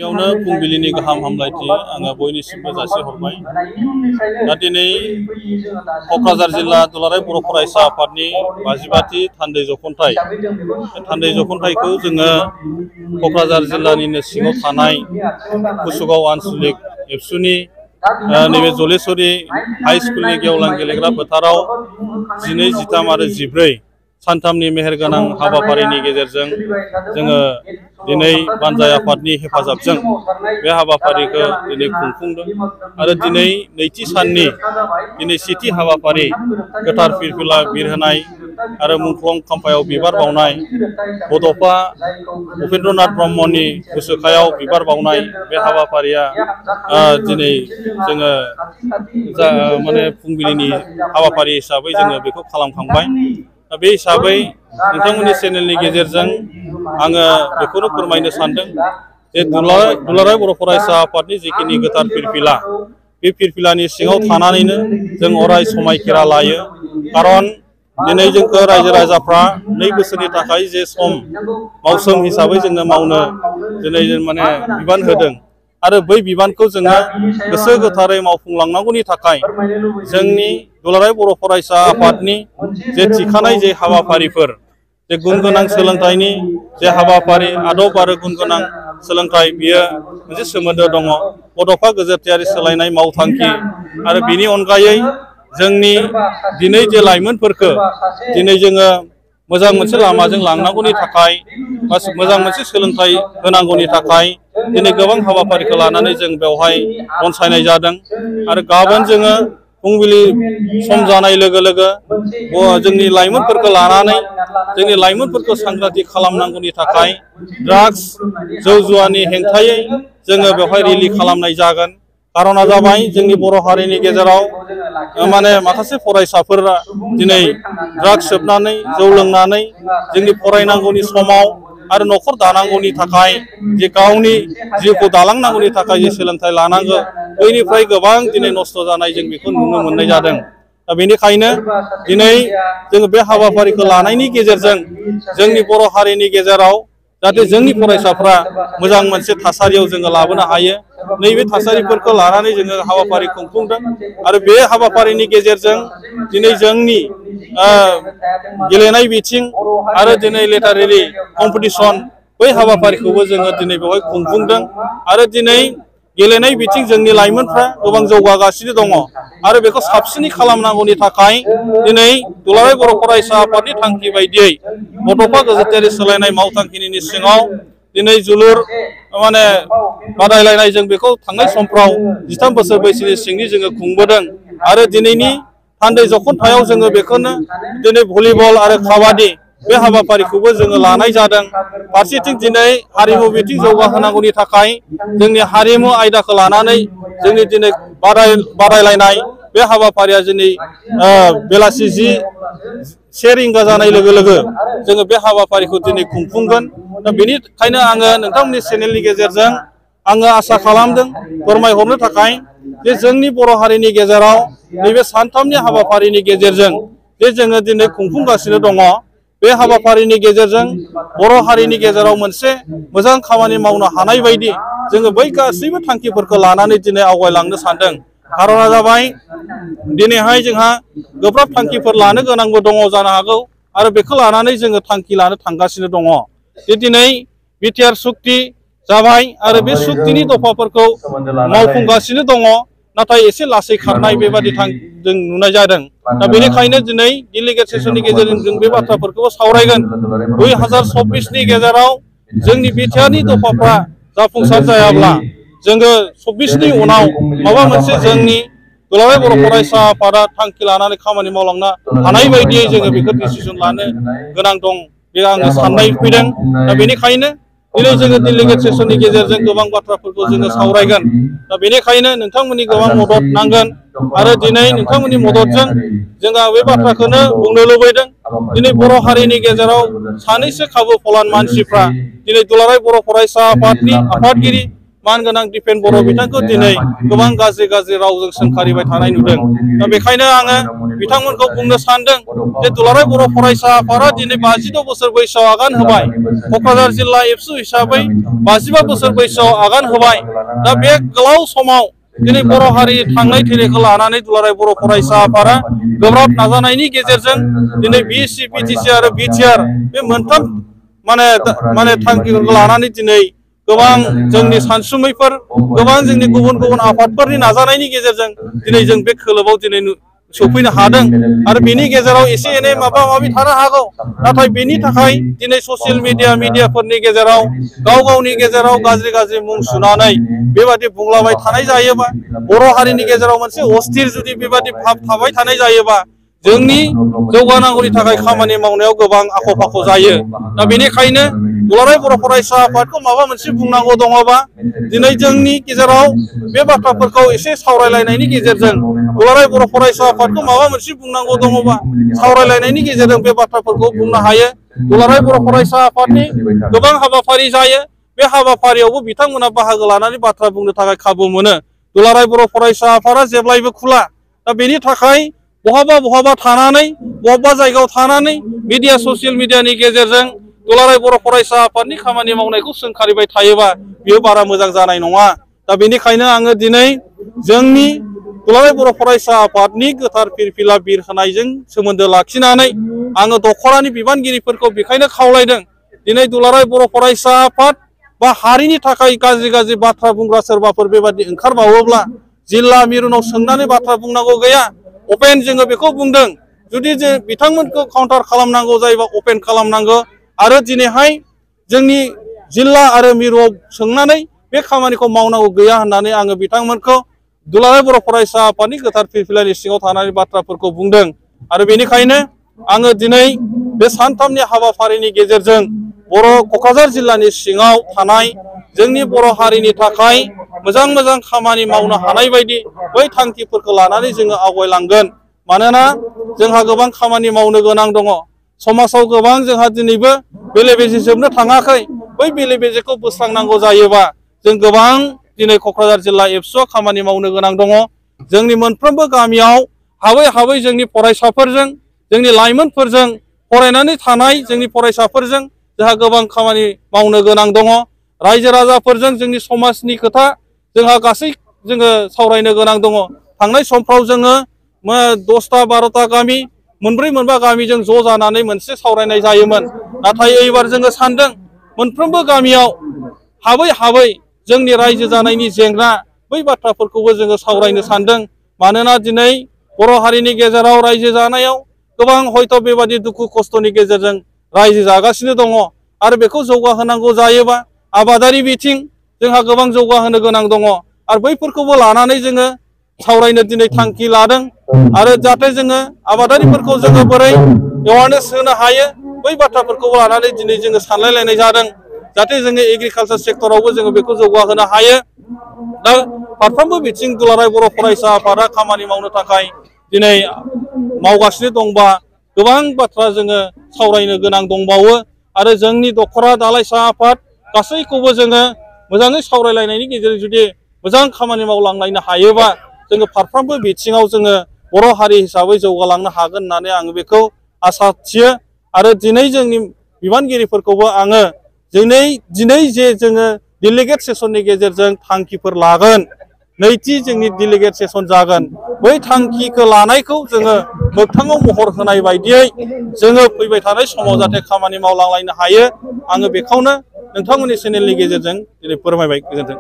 बेयावनो फुंबिलिनि गाहाम हामलायथि आङो बयनिसिमबो जासिहरबाय। दा दिनै क'क्राझार जिल्ला दुलाराय बर' फरायसा आफादनि 52थि थान्दै जख'न्थाइ थान्दै जख'न्थाइखौ जोङो क'क्राझार जिल्लानिनो सिङाव थानाय कुसुगाव आन्सलिक एबसुनि नैबे जलेश्वरी हाई स्कुलनि गेवलां गेलेग्रा फोथाराव 12, 13 आरो 14 सानथामनि मेहेरगोनां हाबाफारिनि गेजेरजों जोङो दिनै बानजाय आफादनि हेफाजाबजों बे हाबाफारिखौ दिनै खुंफुंदों आरो दिनै नैथि साननि दिनै सेथि हाबाफारि गोथार फिरफिला बिरहोनाय आरो मुंख्लं खाम्फायाव बिबार बावनाय बड'फा उपेन्द्रनाथ ब्रह्मनि गोसोखायाव बिबार बावनाय बे हाबाफारिया दिनै जोङो माने फुंबिलिनि हाबाफारि हिसाबै जोङो बेखौ खालामखांबाय। दा बे हिसाबै नोंथांमोननि चेनेलनि गेजेरजों आङो बेखौनो फोरमायनो सानदों जे दुलाराय बर' फरायसा आफादनि जिखिनि गोथार फिरफिला बे फिरफिलानि सिङाव थानानैनो जों अराय समायखिरा लायो। खारन दिनै जोंखौ रायजो राजाफ्रा 2 बोसोरनि थाखाय जे सम मावसोम हिसाबै जोंनो मावनो दिनै माने बिबान होदों आरो बै बिबानखौ जोङो गोसो गोथारै मावफुंलांनांगौनि थाखाय जोंनि दुलाराय बर' फरायसा आफादनि जे थिखानाय जे हाबाफारिफोर जे गुन गोनां सोलोंथाइनि जे हाबाफारि आदब आरो गुन गोनां सोलोंथाइ बियो मोनसे सोमोन्दो दङ। बड'फा गोजोरथियारि सोलायनाय मावथांखि आरो बेनि अनगायै जोंनि दिनै जे लाइमोनफोरखौ दिनै जोङो मोजां मोनसे लामाजों लांनांगौनि थाखाय बा मोजां मोनसे सोलोंथाइ होनांगौनि थाखाय दिनै गोबां हाबाफारिखौ लानानै जों बेवहाय अनसायनाय जादों आरो गाबोन जोङो फुंबिलि सम जानाय लोगो लोगो जोंनि लाइमोनफोरखौ लानानै जोंनि लाइमोनफोरखौ सांग्रांथि खालामनांगौनि थाखाय ड्राग्स जौ जुवानि हेंथायै जोङो बेवहाय रेलि खालामनाय जागोन। कारना जाबाय जोंनि बर' हारिनि गेजेराव माने माखासे फरायसाफोरा दिनै ड्राग्स सोबनानै जौ लोंनानै जोंनि फरायनांगौनि समाव आरो न'खर दानांगौनि थाखाय जे गावनि जिउखौ दालांनांगौनि थाखाय जे सोलोंथाइ लानांगौ बैनिफ्राय गोबां दिनै नस्थ' जानाय जों बेखौ नुनो मोननाय जादों। दा बेनिखायनो दिनै जोङो बे हाबाफारिखौ लानायनि गेजेरजों जोंनि बर' हारिनि गेजेराव जाहाथे जोंनि फरायसाफ्रा मोजां मोनसे थासारियाव जोङो लाबोनो हायो नैबे थासारिफोरखौ लानानै जोङो हाबाफारि खुंफुंदों आरो बे हाबाफारिनि गेजेरजों दिनै जोंनि गेलेनाय बिथिं आरो दिनै लिटारेरि कम्पिटिसन बै हाबाफारिखौबो जोङो दिनै बेवहाय खुंफुंदों आरो दिनै गेलेनाय बिथिं जोंनि लाइमोनफ्रा गोबां जौगागासिनो दङ आरो बेखौ साबसिनै खालामनांगौनि थाखाय दिनै दुलाराय बर' फरायसा आफादनि थांखि बायदियै बड'फा गोजोरथियारि सोलायनाय मावथांखिनि सिङाव दिनै जोलुर माने बादायलायनाय जों बेखौ थांनाय समफ्राव 13 बोसोर बैसोनि सिंनि जोङो खुंबोदों आरो दिनैनि थान्दै जख'न्थायाव जोङो बेखौनो दिनै भलिबल आरो काबादि बे हाबाफारिखौबो जोङो लानाय जादों। फारसेथिं दिनै हारिमु बिथिं जौगाहोनांगौनि थाखाय जोंनि हारिमु आयदाखौ लानानै जोंनि दिनै बादायलायनाय बे हाबाफारिया दिनै बेलासि 1 रिंगा जानाय लोगो लोगो जोङो बे हाबाफारिखौ दिनै खुंफुंगोन। दा बेनिखायनो आङो नोंथांमोननि चेनेलनि गेजेरजों आङो आसा खालामदों फोरमायहरनो थाखाय जे जोंनि बर' हारिनि गेजेराव नैबे सानथामनि हाबाफारिनि गेजेरजों जे जोङो दिनै खुंफुंगासिनो दङ बे हाबाफारिनि गेजेरजों बर' हारिनि गेजेराव मोनसे मोजां खामानि मावनो हानाय बायदि जोङो बै गासैबो थांखिफोरखौ लानानै दिनै आवगायलांनो सानदों। कारना जाबाय दिनैहाय जोंहा गोब्राब थांखिफोर लानो गोनांबो दङ जानो हागौ आरो बेखौ लानानै जोङो थांखि लानो थांगासिनो दङ। जे दिनै बिटिआर सुक्ति जाबाय आरो बे सुक्तिनि दफाफोरखौ मावफुंगासिनो दङ नाथाय एसे लासै खारनाय बेबादि जों नुनाय जादों। दा बेनिखायनो दिनै डेलिगेट सेसननि गेजेरजों जों बे बाथ्राफोरखौबो सावरायगोन। 2024नि गेजेराव जोंनि बिटिआरनि दफाफ्रा जाफुंसार जायाब्ला जोङो 24नि उनाव माबा मोनसे जोंनि दुलाराय बर' फरायसा आफादा थांखि लानानै खामानि मावलांनो हानाय बायदियै जोङो बेखौ डिसिसन लानो गोनां दं बे आङो साननाय फैदों। दा बेनिखायनो दिनै जोङो डेलिगेट सेसननि गेजेरजों गोबां बाथ्राफोरखौ जोङो सावरायगोन। दा बेनिखायनो नोंथांमोननि गोबां मदद नांगोन आरो दिनै नोंथांमोननि मददजों जोंहा बे बाथ्राखौनो बुंनो लुबैदों दिनै बर' हारिनि गेजेराव सानैसो खाबु फलान मानसिफ्रा दिनै दुलाराय बर' फरायसा आफादनि आफादगिरि मानगोनां दिपेन बर' बिथांखौ दिनै गोबां गाज्रि गाज्रि रावजों सोंखारिबाय थानाय नुदों। दा बेखायनो आङो बिथांमोनखौ बुंनो सानदों जे दुलाराय बर' फरायसा आफादा दिनै 52 बोसोर बैसोआव आगान होबाय। क'क्राझार जिल्ला एबसु हिसाबै 55 बोसोर बैसोआव आगान होबाय। दा बे गोलाव समाव दिनै बर' हारिनि थांनाय थैनायखौ लानानै दुलाराय बर' फरायसा आफादा गोब्राब नाजानायनि गेजेरजों दिनै BC, BTC आरो BTR बे मोनथाम माने थांखिफोरखौ लानानै दिनै गोबां जोंनि सानसुमैफोर, गोबां जोंनि गुबुन गुबुन आफादफोरनि नाजानायनि गेजेरजों दिनै जों बे खोलोबाव दिनै सफैनो हादों। आरो बेनि गेजेराव एसे एनै माबा माबि थानो हागौ, नाथाय बेनि थाखाय दिनै ससियेल मिडियाफोरनि गेजेराव गाव गावनि गेजेराव गाज्रि गाज्रि मुं सुनानै बेबादि बुंलाबाय थानाय जायोबा, बर' हारिनि गेजेराव मोनसे अस्थिर जुदि बेबादि भाब थाबाय थानाय जायोबा जोंनि जौगानांगौनि थाखाय खामानि मावनायाव गोबां आख' फाख' जायो। दा बेनिखायनो दुलाराय बर' फरायसा आफादखौ माबा मोनसे बुंनांगौ दङबा दिनै जोंनि गेजेराव बे बाथ्राफोरखौ एसे सावरायलायनायनि गेजेरजों दुलाराय बर' फरायसा आफादखौ माबा मोनसे बुंनांगौ दङबा सावरायलायनायनि गेजेरजों बे बाथ्राफोरखौ बुंनो हायो। दुलाराय बर' फरायसा आफादनि गोबां हाबाफारि जायो, बे हाबाफारियावबो बिथांमोना बाहागो लानानै बाथ्रा बुंनो थाखाय खाबु मोनो। दुलाराय बर' फरायसा आफादा जेब्लायबो खुला। दा बेनि थाखाय बहाबा थानानै बबेबा जायगायाव थानानै मिडिया ससियेल मिडियानि गेजेरजों दुलाराय बर' फरायसा आफादनि खामानि मावनायखौ सोंखारिबाय थायोबा बेयो बारा मोजां जानाय नङा। दा बेनिखायनो आङो दिनै जोंनि दुलाराय बर' फरायसा आफादनि गोथार फिरफिला बिर होनायजों सोमोन्दो लाखिनानै आङो दख'रानि बिबानगिरिफोरखौ बेखायनो खावलायदों, दिनै दुलाराय बर' फरायसा आफाद बा हारिनि थाखाय गाज्रि गाज्रि बाथ्रा बुंग्रा सोरबाफोर बेबादि ओंखारबावोब्ला जिल्ला मिरुनाव सोंनानै बाथ्रा बुंनांगौ गैया। अपेन जोङो बेखौ बुंदों, जुदि जों बिथांमोनखौ काउन्टार खालामनांगौ जायोबा अपेन खालामनांगौ। आरो दिनैहाय जोंनि जिल्ला आरो मिरुआव सोंनानै बे खामानिखौ मावनांगौ गैया होननानै आङो बिथांमोनखौ दुलाराय बर' फरायसा आफादनि गोथार फिरफिलानि सिङाव थानानै बाथ्राफोरखौ बुंदों। आरो बेनिखायनो आङो दिनै बे सानथामनि हाबाफारिनि गेजेरजों क'क्राझार जिल्लानि सिङाव थानाय जोंनि बर' हारिनि थाखाय मोजां मोजां खामानि मावनो हानाय बायदि बै थांखिफोरखौ लानानै जोङो आवगायलांगोन। मानोना जोंहा गोबां खामानि मावनो गोनां दङ। समाजाव गोबां जोंहा दिनैबो बेले बेजे जोबनो थाङाखै। बै बेले बेजेखौ बोस्रांनांगौ जायोबा जों गोबां दिनै क'क्राझार जिल्ला एबसुआव खामानि मावनो गोनां दङ। जोंनि मोनफ्रोमबो गामियाव हाबै जोंनि फरायसाफोरजों, जोंनि लाइमोनफोरजों, फरायनानै थानाय जोंनि फरायसाफोरजों जोंहा गोबां खामानि मावनो गोनां दङ। रायजो राजाफोरजों जोंनि समाजनि खोथा जोंहा जोङो सावरायनो गोनां दङ। थांनाय समफ्राव जोङो 10टा 12टा गामि, मोनब्रै मोनबा गामिजों ज' जानानै मोनसे सावरायनाय जायोमोन। नाथाय एबार जोङो सानदों मोनफ्रोमबो गामियाव हाबै जोंनि रायजो जानायनि जेंना बै बाथ्राफोरखौबो जोङो सावरायनो सानदों। मानोना दिनै बर' हारिनि गेजेराव रायजो जानायाव गोबां हयथ' बेबादि दुखु खस्थ'नि गेजेरजों रायजो जागासिनो दङ। आरो बेखौ जौगाहोनांगौ जायोबा आबादारि बिथिं जोंहा गोबां जौगाहोनो गोनां दङ। आरो बैफोरखौबो लानानै जोङो सावरायनो दिनै थांखि लादों। आरो जाहाथे जोङो आबादारिफोरखौ जोङो बोरै एवारनेस होनो हायो बै बाथ्राफोरखौ लानानै दिनै जोङो सानलायलायनाय जादों। जाहाथे जोङो एग्रिकालसार सेक्टरावबो जोङो बेखौ जौगाहोनो हायो। दा फारफ्रोमबो बिथिं दुलाराय बर' फरायसा आफादा खामानि मावनो थाखाय दिनै मावगासिनो दंबा गोबां बाथ्रा जोङो सावरायनो गोनां दंबावो। आरो जोंनि दख'रा दालाइसा आफाद गासैखौबो जोङो मोजाङै सावरायलायनायनि गेजेरजों जुदि मोजां खामानि मावलांलायनो हायोबा जोङो फारफ्रोमबो बिथिङाव जोङो बर' हारि हिसाबै जौगालांनो हागोन होननानै आङो बेखौ आसा थियो। आरो दिनै जोंनि बिबानगिरिफोरखौबो आङो दिनै जे जोङो डेलिगेट सेसननि गेजेरजों थांखिफोर लागोन, नैथि जोंनि डेलिगेट सेसन जागोन, बै थांखिखौ लानायखौ जोङो मोगथाङाव महर होनाय बायदियै जोङो फैबाय थानाय समाव जाहाथे खामानि मावलांलायनो हायो। आङो बेखौनो नोंथांमोननि चेनेलनि गेजेरजों दिनै फोरमायबाय। गोजोन्थों।